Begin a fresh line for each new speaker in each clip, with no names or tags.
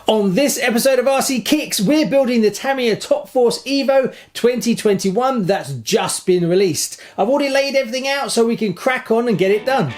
On this episode of RC Kicks, we're building the Tamiya Top Force Evo 2021 that's just been released. I've already laid everything out so we can crack on and get it done.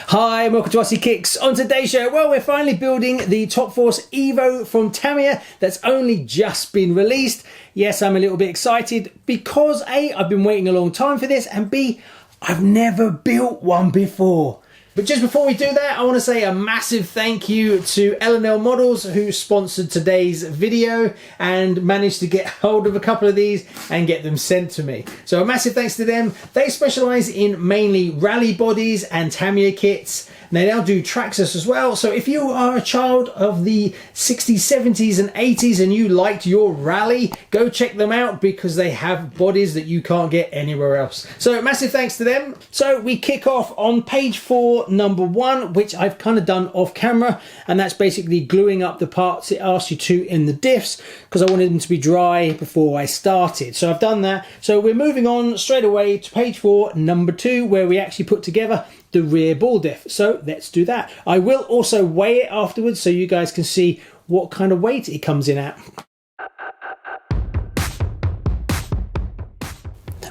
Hi and welcome to RC Kicks. On today's show, well, we're finally building the Top Force Evo from Tamiya that's only just been released. Yes, I'm a little bit excited because A, I've been waiting a long time for this, and B, I've never built one before. But just before we do that, I want to say a massive thank you to L&L Models who sponsored today's video and managed to get hold of a couple of these and get them sent to me. So a massive thanks to them. They specialize in mainly rally bodies and Tamiya kits. They now do Traxxas as well. So if you are a child of the 60s, 70s and 80s and you liked your rally, go check them out because they have bodies that you can't get anywhere else. So massive thanks to them. So we kick off on page 4, number 1, which I've kind of done off camera, and that's basically gluing up the parts it asks you to in the diffs because I wanted them to be dry before I started. So I've done that. So we're moving on straight away to page 4, number 2, where we actually put together the rear ball diff. So let's do that. I will also weigh it afterwards so you guys can see what kind of weight it comes in at.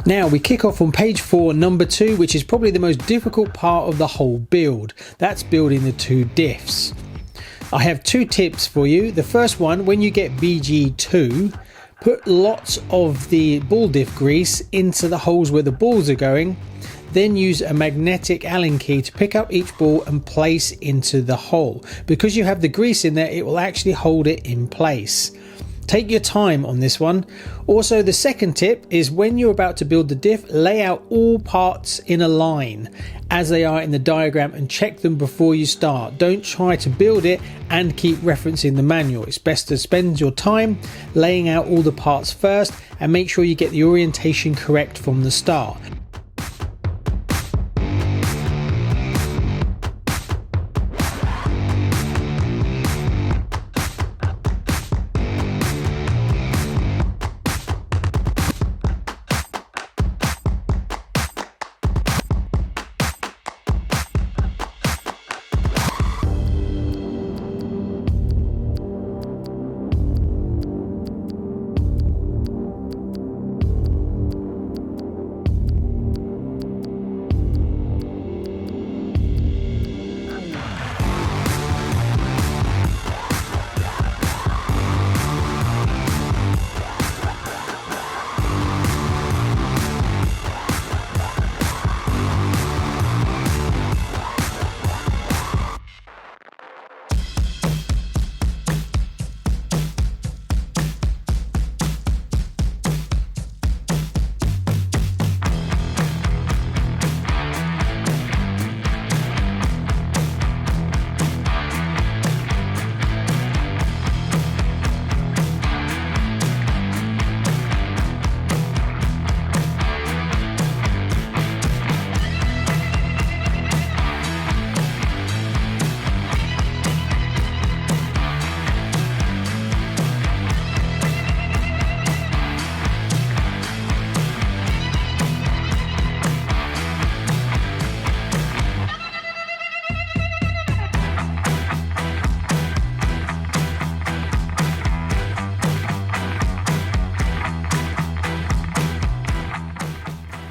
Now we kick off on page 4, number 2, which is probably the most difficult part of the whole build. That's building the two diffs. I have 2 tips for you. The first one, when you get BG2, put lots of the ball diff grease into the holes where the balls are going. Then use a magnetic Allen key to pick up each ball and place into the hole. Because you have the grease in there, it will actually hold it in place. Take your time on this one. Also, the second tip is when you're about to build the diff, lay out all parts in a line as they are in the diagram and check them before you start. Don't try to build it and keep referencing the manual. It's best to spend your time laying out all the parts first and make sure you get the orientation correct from the start.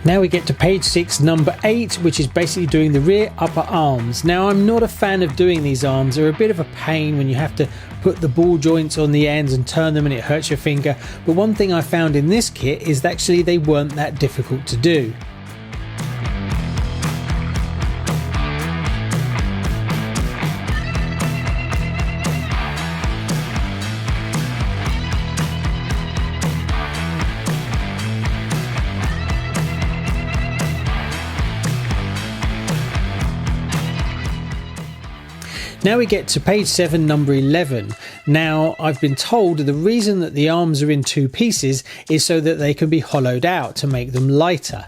Now we get to page 6, number 8, which is basically doing the rear upper arms. Now I'm not a fan of doing these arms. They're a bit of a pain when you have to put the ball joints on the ends and turn them and it hurts your finger. But one thing I found in this kit is that actually they weren't that difficult to do. Now we get to page 7, number 11. Now I've been told the reason that the arms are in two pieces is so that they can be hollowed out to make them lighter.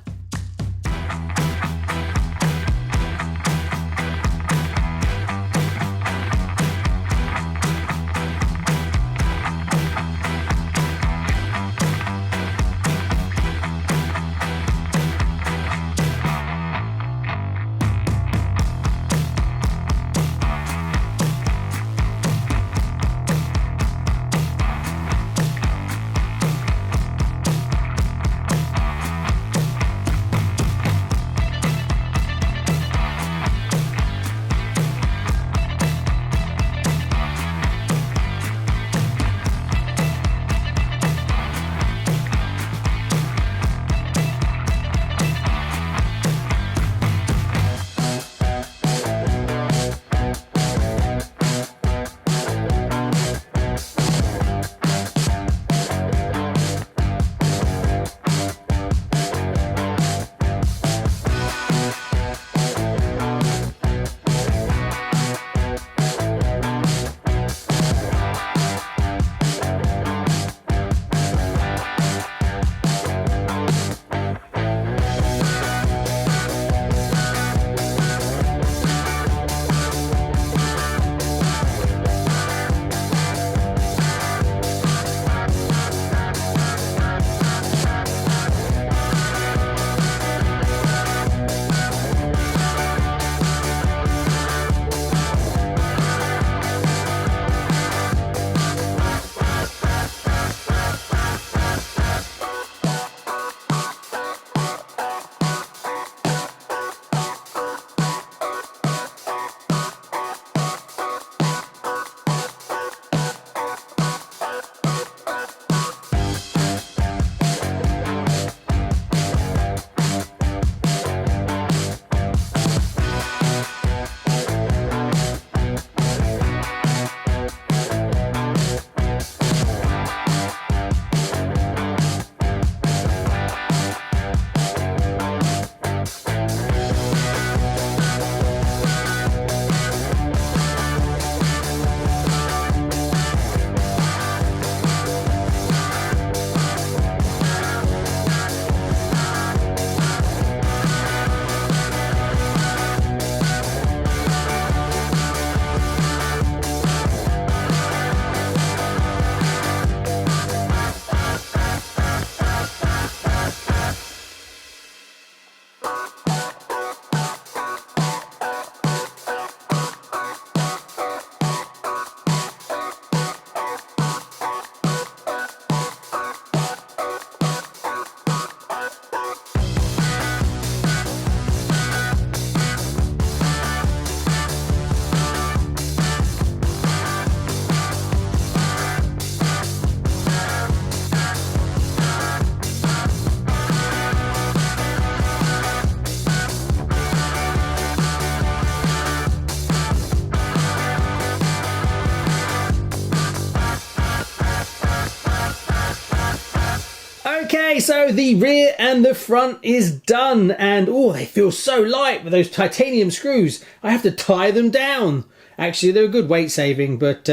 Okay, so the rear and the front is done, and oh, they feel so light with those titanium screws. I have to tie them down. Actually, they're a good weight saving, but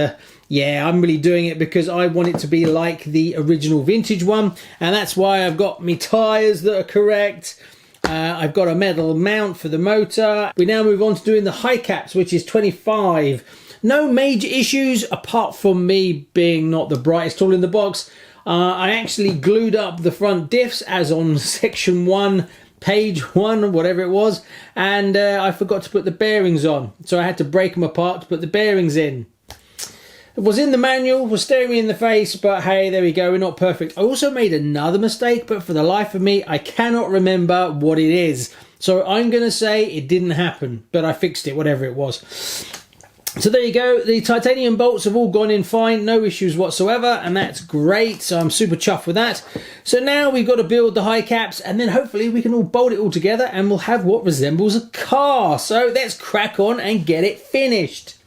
yeah, I'm really doing it because I want it to be like the original vintage one, and that's why I've got me tyres that are correct. I've got a metal mount for the motor. We now move on to doing the high caps, which is 25. No major issues apart from me being not the brightest tool in the box. I actually glued up the front diffs as on section 1, page 1, whatever it was, and I forgot to put the bearings on, so I had to break them apart to put the bearings in. It was in the manual, was staring me in the face, but hey, there we go, we're not perfect. I also made another mistake, but for the life of me, I cannot remember what it is. So I'm going to say it didn't happen, but I fixed it, whatever it was. So there you go, the titanium bolts have all gone in fine, no issues whatsoever, and that's great, so I'm super chuffed with that. So now we've got to build the high caps, and then hopefully we can all bolt it all together and we'll have what resembles a car. So let's crack on and get it finished.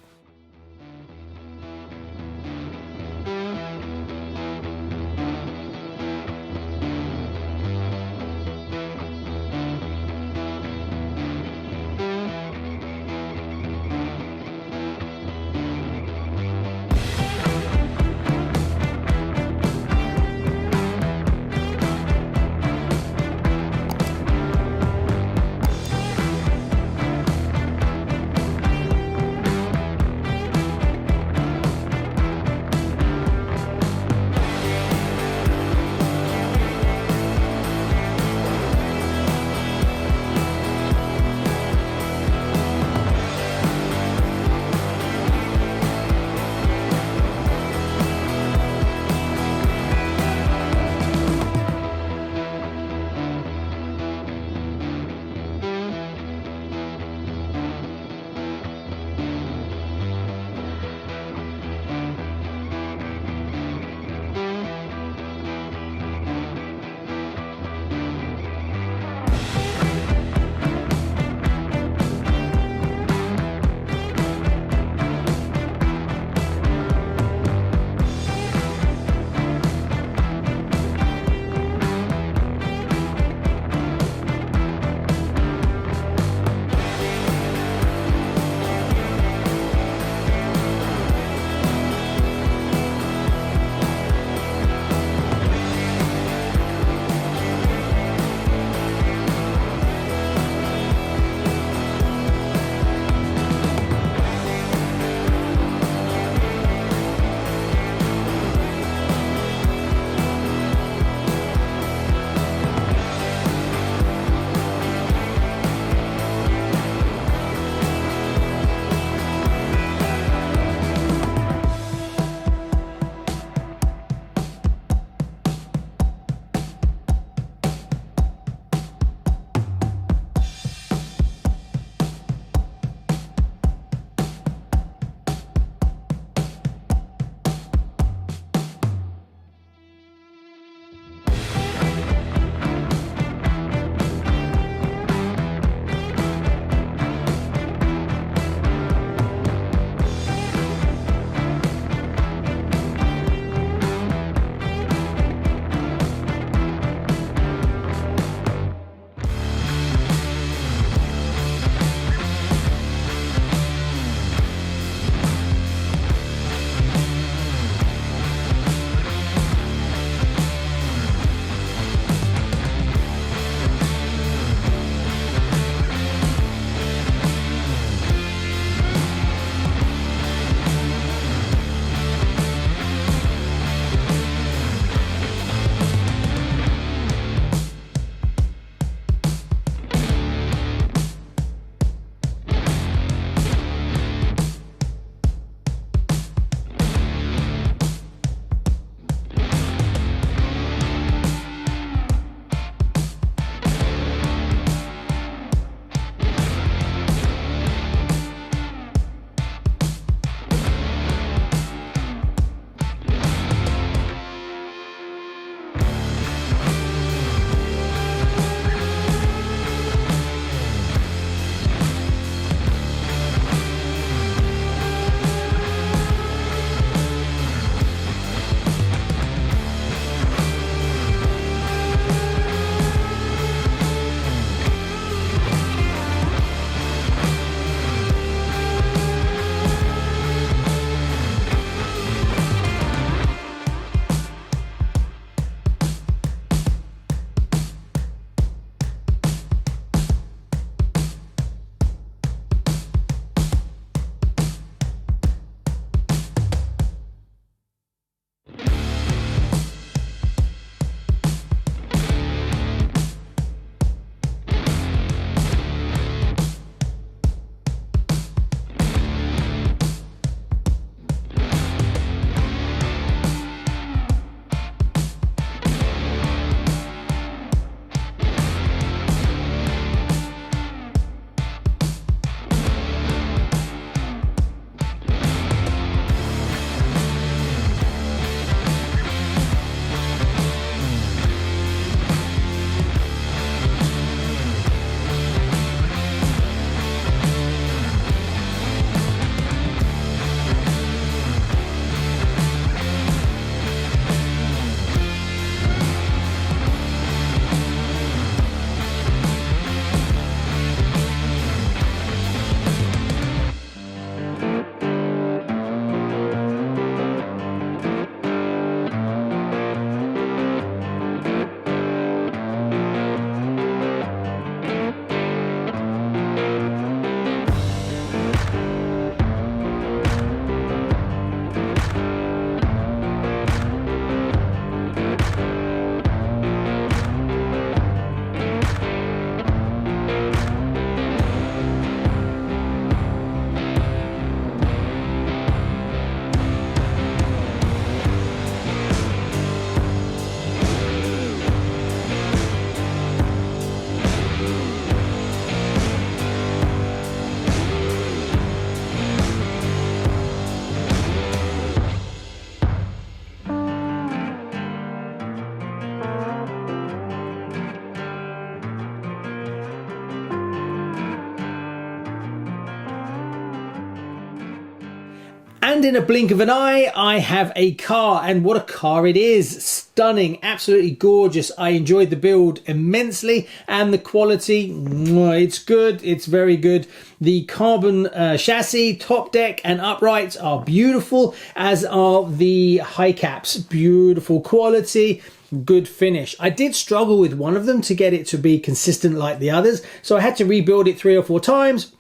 And in a blink of an eye, I have a car, and what a car it is. Stunning, absolutely gorgeous. I enjoyed the build immensely, and the quality, it's good, it's very good. The carbon chassis, top deck and uprights are beautiful, as are the high caps. Beautiful quality, good finish. I did struggle with one of them to get it to be consistent like the others, so I had to rebuild it 3 or 4 times,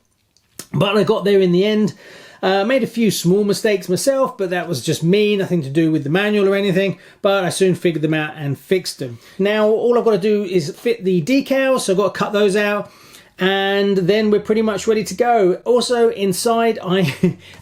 but I got there in the end. Made a few small mistakes myself, but that was just me, nothing to do with the manual or anything, but I soon figured them out and fixed them. Now all I've got to do is fit the decals, so I've got to cut those out, and then we're pretty much ready to go. Also inside,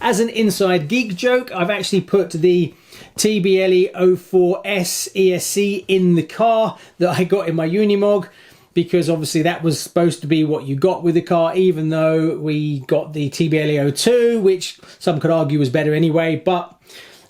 as an inside geek joke, I've actually put the TBLE 04S ESC in the car that I got in my Unimog, because obviously that was supposed to be what you got with the car, even though we got the TBLE 02, which some could argue was better anyway, but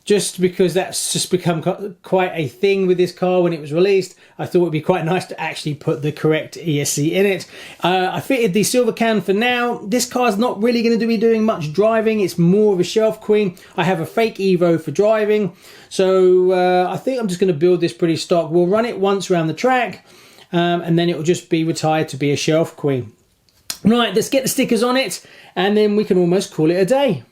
just because that's just become quite a thing with this car when it was released, I thought it would be quite nice to actually put the correct ESC in it. I fitted the silver can for now. This car's not really going to be doing much driving. It's more of a shelf queen. I have a fake Evo for driving, so I think I'm just going to build this pretty stock. We'll run it once around the track, and then it will just be retired to be a shelf queen. Right, let's get the stickers on it, and then we can almost call it a day.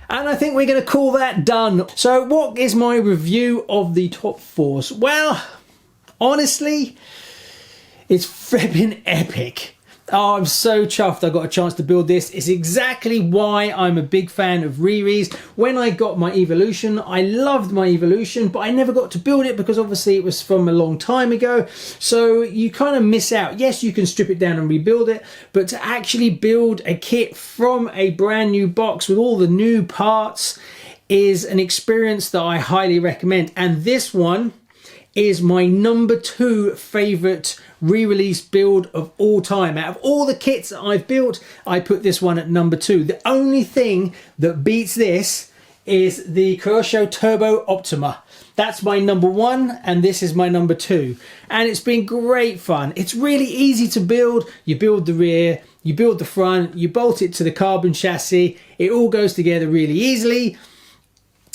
And I think we're going to call that done. So what is my review of the Top Force? Well, honestly, it's flipping epic. Oh, I'm so chuffed I got a chance to build this. It's exactly why I'm a big fan of REREs. When I got my Evolution, I loved my Evolution, but I never got to build it because obviously it was from a long time ago. So you kind of miss out. Yes, you can strip it down and rebuild it, but to actually build a kit from a brand new box with all the new parts is an experience that I highly recommend. And this one is my #2 favorite re-release build of all time. Out of all the kits that I've built, I put this one at #2. The only thing that beats this is the Kyosho Turbo Optima. That's my #1, and this is my #2. And it's been great fun. It's really easy to build. You build the rear, you build the front, you bolt it to the carbon chassis. It all goes together really easily.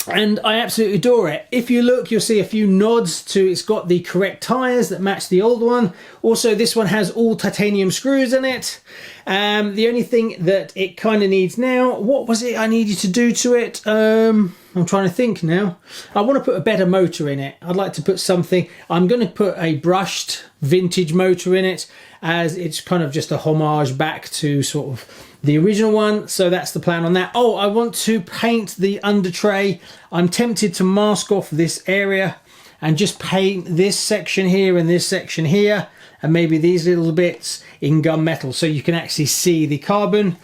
And I absolutely adore it. If you look, you'll see a few nods to it's got the correct tyres that match the old one. Also, this one has all titanium screws in it. The only thing that it kind of needs now, what was it I needed to do to it? I'm trying to think now. I want to put a better motor in it. I'd like to put something. I'm going to put a brushed vintage motor in it, as it's kind of just a homage back to sort of the original one. So that's the plan on that. Oh, I want to paint the under tray. I'm tempted to mask off this area and just paint this section here and this section here, and maybe these little bits in gunmetal so you can actually see the carbon.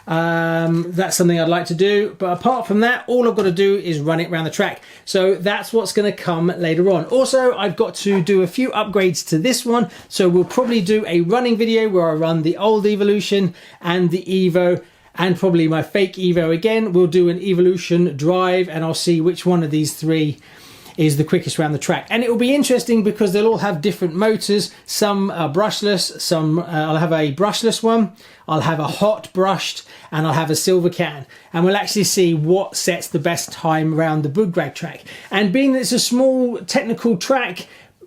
That's something I'd like to do, but apart from that, all I've got to do is run it around the track. So that's what's going to come later on. Also, I've got to do a few upgrades to this one, so we'll probably do a running video where I run the old Evolution and the Evo, and probably my fake Evo again. We'll do an Evolution drive, and I'll see which one of these three is the quickest around the track. And it will be interesting because they'll all have different motors. Some are brushless, some I'll have a brushless one, I'll have a hot brushed, and I'll have a silver can. And we'll actually see what sets the best time around the Buggy track. And being that it's a small technical track,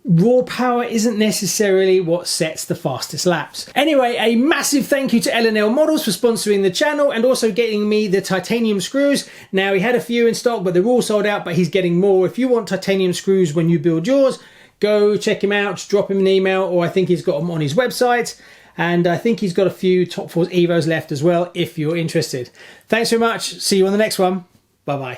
raw power isn't necessarily what sets the fastest laps. Anyway, a massive thank you to L&L Models for sponsoring the channel and also getting me the titanium screws. Now, he had a few in stock, but they're all sold out, but he's getting more. If you want titanium screws when you build yours, go check him out, drop him an email, or I think he's got them on his website. And I think he's got a few Top Force Evos left as well, if you're interested. Thanks very much. See you on the next one. Bye-bye.